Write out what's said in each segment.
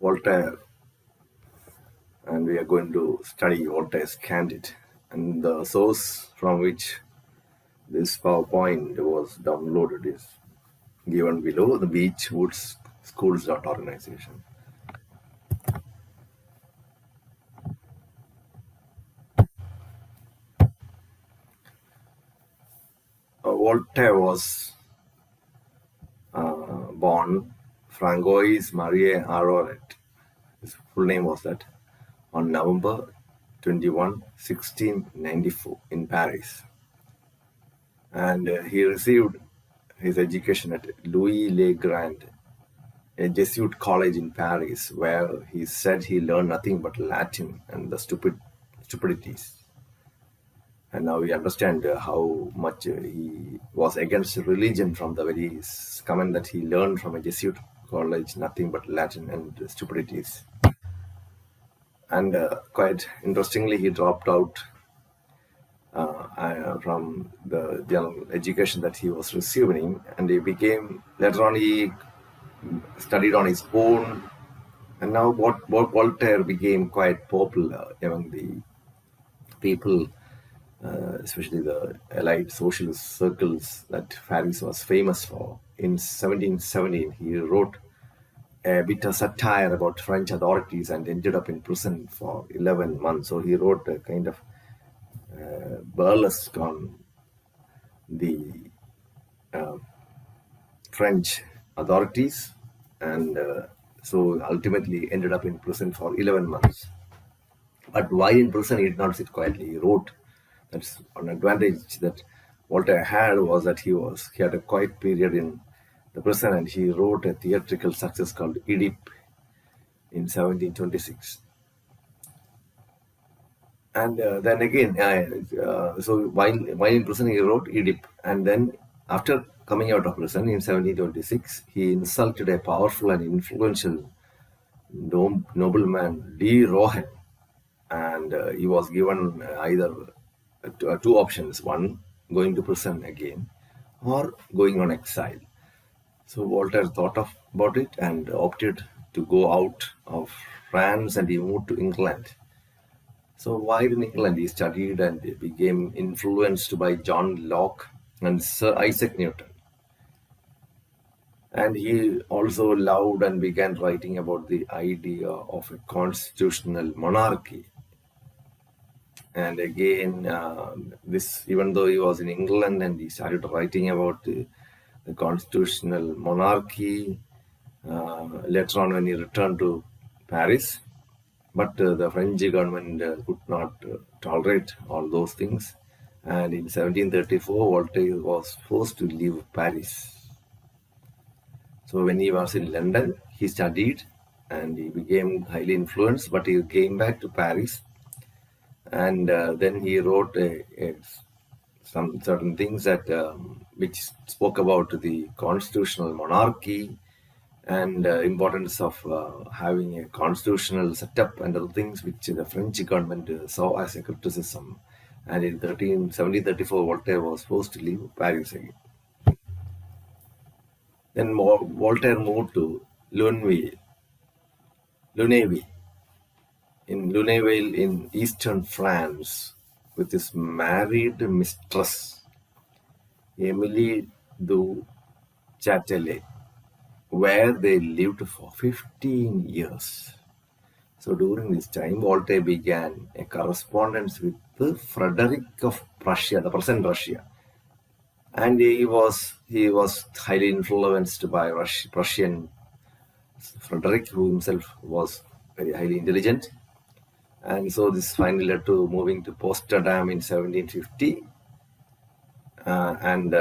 Voltaire, and we are going to study Voltaire's Candide. And the source from which this PowerPoint was downloaded is given below, the Beechwoods Schools Organization. Voltaire was born Francois Marie Arouet. His full name was that on November 21, 1694 in Paris. And he received his education at Louis Le Grand, a Jesuit college in Paris, where he said he learned nothing but Latin and the stupidities. And now we understand how much he was against religion from the very comment that he learned from a Jesuit college, nothing but Latin and stupidities. And quite interestingly, he dropped out from the general education that he was receiving, and later on he studied on his own, and now Voltaire became quite popular among the people, especially the elite social circles that Paris was famous for. In 1717, he wrote a bitter satire about French authorities and ended up in prison for 11 months. So he wrote a kind of burlesque on the French authorities, and so ultimately ended up in prison for 11 months. But while in prison, he did not sit quietly. He wrote. That's an advantage that Voltaire had, was that he had a quiet period in the prison, and he wrote a theatrical success called Oedipe in 1726. And then again, so while in prison, he wrote Oedipe, and then after coming out of prison in 1726, he insulted a powerful and influential nobleman, de Rohan, and he was given either two options: one, going to prison again, or going on exile. So Voltaire thought about it and opted to go out of France, and he moved to England. So while in England, he studied and became influenced by John Locke and Sir Isaac Newton. And he also loved and began writing about the idea of a constitutional monarchy. And again, even though he was in England and he started writing about the constitutional monarchy, later on when he returned to Paris, but the French government could not tolerate all those things. And in 1734, Voltaire was forced to leave Paris. So when he was in London, he studied and he became highly influenced, but he came back to Paris. And then he wrote some certain things that which spoke about the constitutional monarchy and importance of having a constitutional setup and other things which the French government saw as a criticism. And in 1734, Voltaire was forced to leave Paris again. Then Voltaire moved to Lunéville in eastern France with his married mistress, Emily du Châtelet, where they lived for 15 years. So during this time, Voltaire began a correspondence with Frederick of Prussia, the present Russia. And he was highly influenced by Prussian Frederick, who himself was very highly intelligent. And so this finally led to moving to Potsdam in 1750. And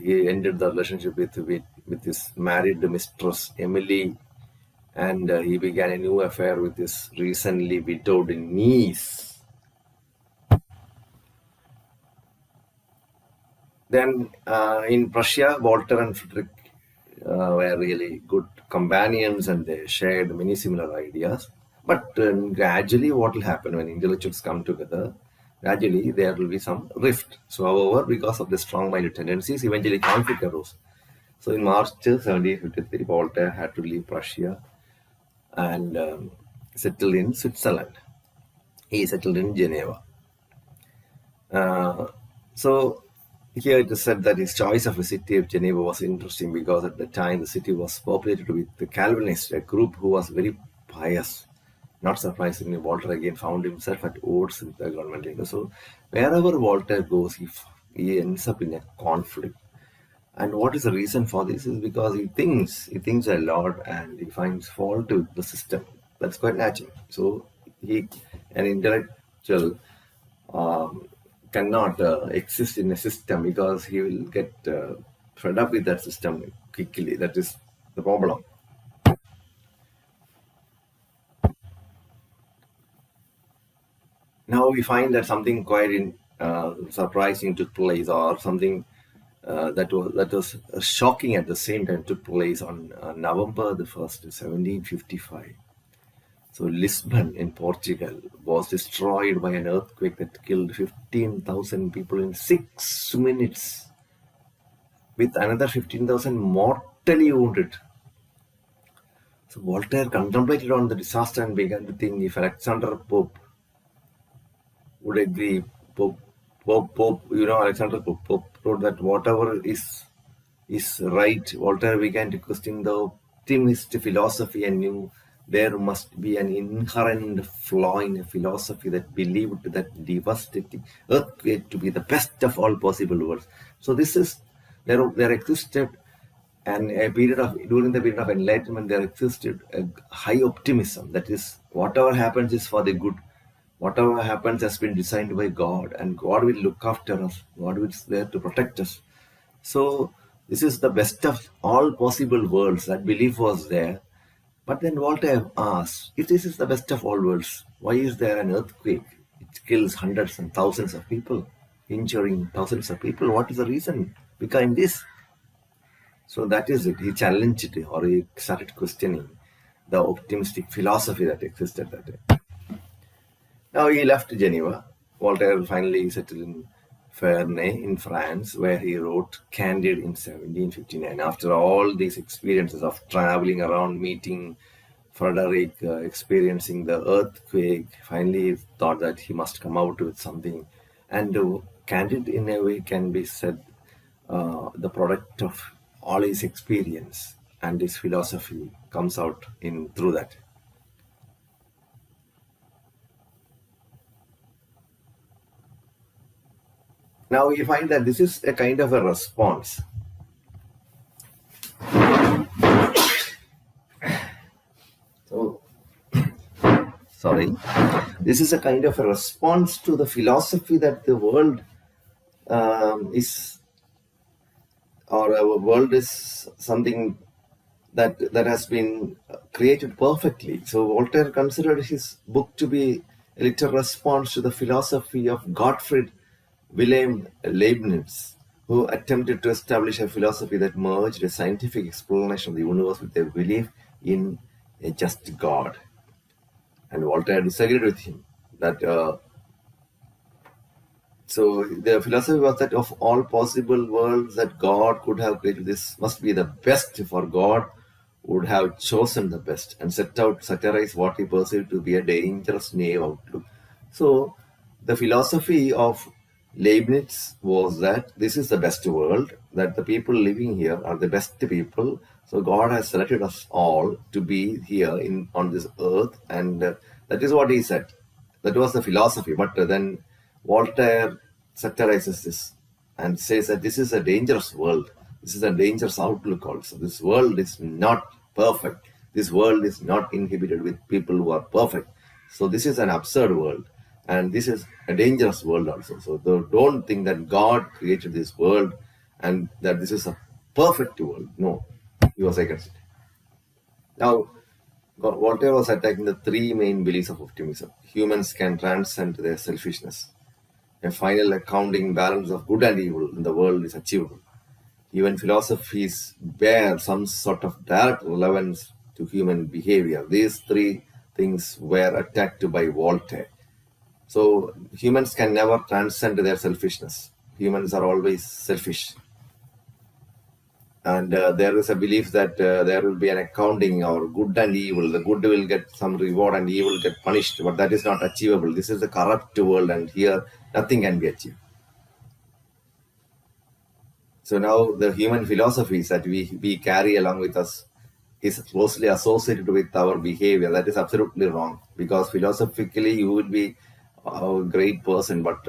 he ended the relationship with his married mistress, Emily. And he began a new affair with his recently widowed niece. Then in Prussia, Voltaire and Frederick were really good companions, and they shared many similar ideas. But gradually, what will happen when intellectuals come together? Gradually, there will be some rift. So, however, because of the strong-minded tendencies, eventually conflict arose. So, in March 1753, Voltaire had to leave Prussia and settled in Switzerland. He settled in Geneva. Uh, so here it is said that his choice of the city of Geneva was interesting because at the time the city was populated with the Calvinists, a group who was very pious. Not surprisingly, Voltaire again found himself at odds with the government leader. So wherever Voltaire goes, he ends up in a conflict. And what is the reason for this is because he thinks a lot and he finds fault with the system. That's quite natural. So he, an intellectual, um, cannot exist in a system because he will get fed up with that system quickly. That is the problem. Now we find that something quite surprising took place, or something that was shocking at the same time took place on November the 1st, 1755. So Lisbon in Portugal was destroyed by an earthquake that killed 15,000 people in 6 minutes, with another 15,000 mortally wounded. So Voltaire contemplated on the disaster and began to think if Alexander Pope would agree. Alexander Pope wrote that whatever is right. Voltaire began to question the optimist philosophy and knew there must be an inherent flaw in a philosophy that believed that devastating earthquake to be the best of all possible worlds. So this is there existed, and a period of during the period of enlightenment there existed a high optimism, that is whatever happens is for the good. Whatever happens has been designed by God, and God will look after us. God is there to protect us. So this is the best of all possible worlds. That belief was there. But then Voltaire asked, if this is the best of all worlds, why is there an earthquake? It kills hundreds and thousands of people, injuring thousands of people. What is the reason behind this? So that is it. He challenged it, or he started questioning the optimistic philosophy that existed that day. Now he left Geneva. Voltaire finally settled in Ferney in France, where he wrote Candide in 1759. After all these experiences of traveling around, meeting Frederick, experiencing the earthquake, finally he thought that he must come out with something. And Candide, in a way, can be said the product of all his experience, and his philosophy comes out in through that. Now we find that this is a kind of a response. So, sorry, this is a kind of a response to the philosophy that the world is, or our world is something that has been created perfectly. So Voltaire considered his book to be a little response to the philosophy of Gottfried Wilhelm Leibniz, who attempted to establish a philosophy that merged a scientific explanation of the universe with a belief in a just God. And Voltaire disagreed with him that so the philosophy was that of all possible worlds that God could have created, this must be the best, for God would have chosen the best and set out to satirize what he perceived to be a dangerous naive outlook. So the philosophy of Leibniz was that this is the best world, that the people living here are the best people. So God has selected us all to be here in on this earth, and that is what he said. That was the philosophy. But then Voltaire satirizes this and says that this is a dangerous world. This is a dangerous outlook also. This world is not perfect. This world is not inhabited with people who are perfect. So this is an absurd world. And this is a dangerous world also. So don't think that God created this world and that this is a perfect world. No, he was against it. Now, Voltaire was attacking the three main beliefs of optimism. Humans can transcend their selfishness. A final accounting balance of good and evil in the world is achievable. Even philosophies bear some sort of direct relevance to human behavior. These three things were attacked by Voltaire. So humans can never transcend their selfishness. Humans are always selfish. And there is a belief that there will be an accounting or good and evil. The good will get some reward and evil will get punished, but that is not achievable. This is a corrupt world, and here nothing can be achieved. So now the human philosophies that we carry along with us is closely associated with our behavior. That is absolutely wrong, because philosophically you will be a great person, but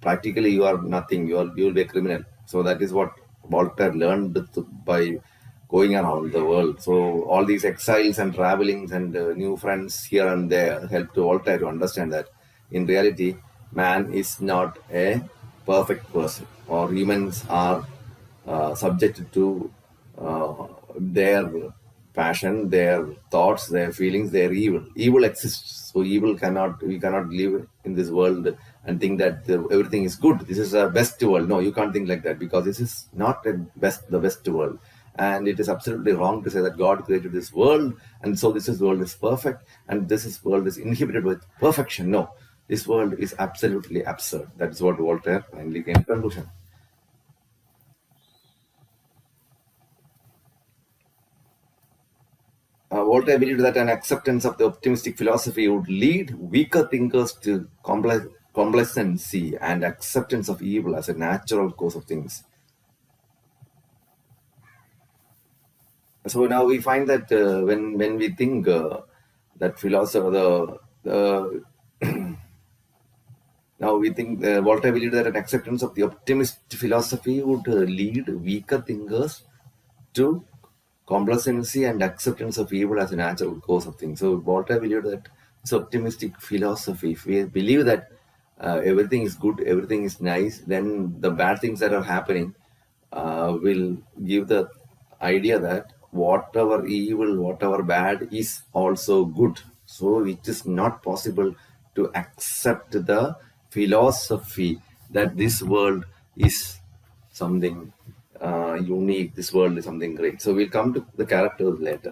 practically you are nothing. You will be a criminal. So that is what Voltaire learned by going around the world. So all these exiles and travelings and new friends here and there helped Voltaire to understand that in reality man is not a perfect person, or humans are subject to their passion, their thoughts, their feelings, their evil. Evil exists, so evil cannot. We cannot live in this world and think that everything is good. This is a best world. No, you can't think like that, because this is not the best world, and it is absolutely wrong to say that God created this world, and so this world is perfect, and world is inhibited with perfection. No, this world is absolutely absurd. That is what Voltaire finally came to conclusion. Voltaire believed that an acceptance of the optimistic philosophy would lead weaker thinkers to complacency and acceptance of evil as a natural course of things. So now we find that when we think that philosopher, the now we think Voltaire believed that an acceptance of the optimist philosophy would lead weaker thinkers to complacency and acceptance of evil as a natural course of things. So Voltaire believed that this optimistic philosophy, if we believe that everything is good, everything is nice, then the bad things that are happening will give the idea that whatever evil, whatever bad is also good. So it is not possible to accept the philosophy that this world is something unique, this world is something great. So we'll come to the characters later.